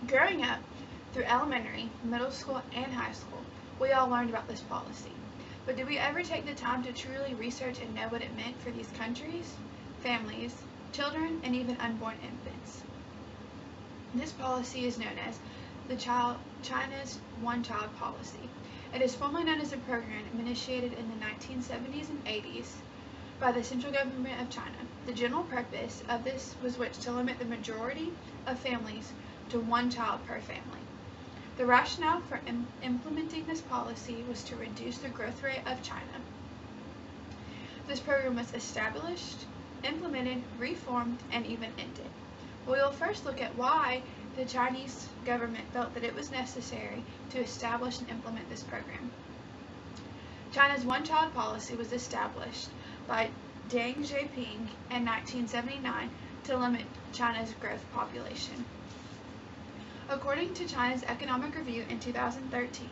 Growing up, through elementary, middle school, and high school, we all learned about this policy. But did we ever take the time to truly research and know what it meant for these countries, families, children, and even unborn infants? This policy is known as China's One-Child Policy. It is formally known as a program initiated in the 1970s and 80s by the central government of China. The general purpose of this was to limit the majority of families to one child per family. The rationale for implementing this policy was to reduce the growth rate of China. This program was established, implemented, reformed, and even ended. We will first look at why the Chinese government felt that it was necessary to establish and implement this program. China's one-child policy was established by Deng Xiaoping in 1979 to limit China's growth population. According to China's Economic Review in 2013,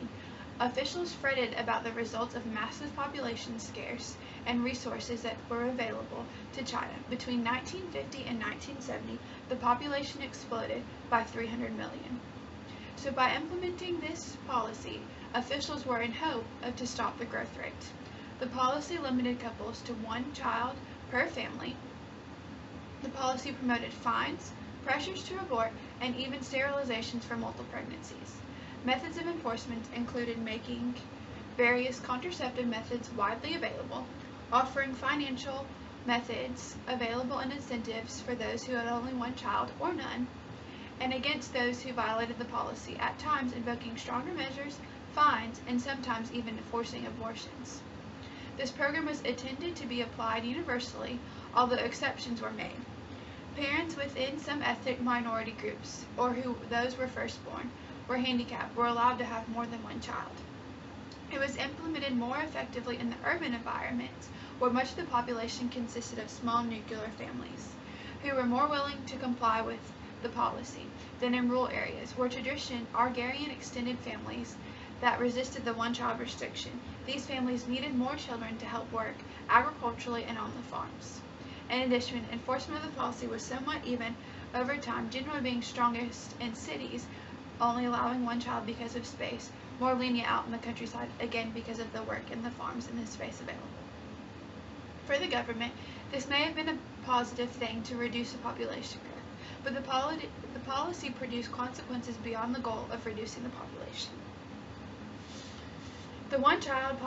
officials fretted about the results of massive population scarce and resources that were available to China. Between 1950 and 1970, the population exploded by 300 million. So by implementing this policy, officials were in hope to stop the growth rate. The policy limited couples to one child per family. The policy promoted fines, pressures to abort, and even sterilizations for multiple pregnancies. Methods of enforcement included making various contraceptive methods widely available, offering financial methods available and incentives for those who had only one child or none, and against those who violated the policy, at times invoking stronger measures, fines, and sometimes even forcing abortions. This program was intended to be applied universally, although exceptions were made. Parents within some ethnic minority groups, or those were firstborn, were handicapped, were allowed to have more than one child. It was implemented more effectively in the urban environments, where much of the population consisted of small nuclear families, who were more willing to comply with the policy than in rural areas, where traditional agrarian extended families that resisted the one-child restriction. These families needed more children to help work agriculturally and on the farms. In addition, enforcement of the policy was somewhat even over time, generally being strongest in cities, only allowing one child because of space, more lenient out in the countryside, again because of the work in the farms and the space available. For the government, this may have been a positive thing to reduce the population growth, but the policy produced consequences beyond the goal of reducing the population. The one-child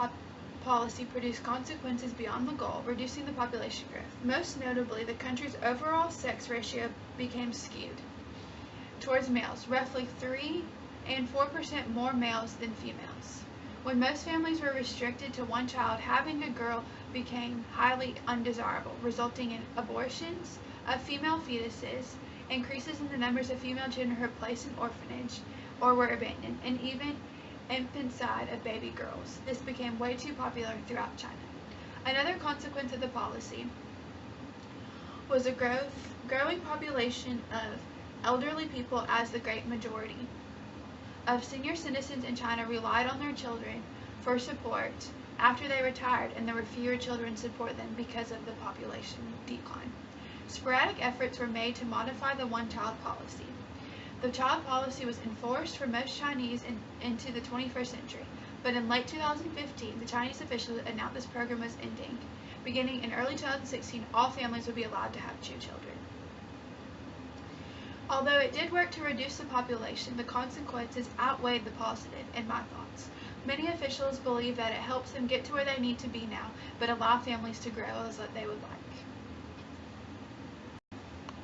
policy produced consequences beyond the goal, reducing the population growth. Most notably, the country's overall sex ratio became skewed towards males, roughly 3 and 4% more males than females. When most families were restricted to one child, having a girl became highly undesirable, resulting in abortions of female fetuses, increases in the numbers of female children who were placed in orphanage or were abandoned, and even infanticide of baby girls. This became way too popular throughout China. Another consequence of the policy was a growing population of elderly people, as the great majority of senior citizens in China relied on their children for support after they retired, and there were fewer children to support them because of the population decline. Sporadic efforts were made to modify the one-child policy. The child policy was enforced for most Chinese into the 21st century, but in late 2015, the Chinese officials announced this program was ending. Beginning in early 2016, all families would be allowed to have 2 children. Although it did work to reduce the population, the consequences outweighed the positive, in my thoughts. Many officials believe that it helps them get to where they need to be now, but allow families to grow as they would like.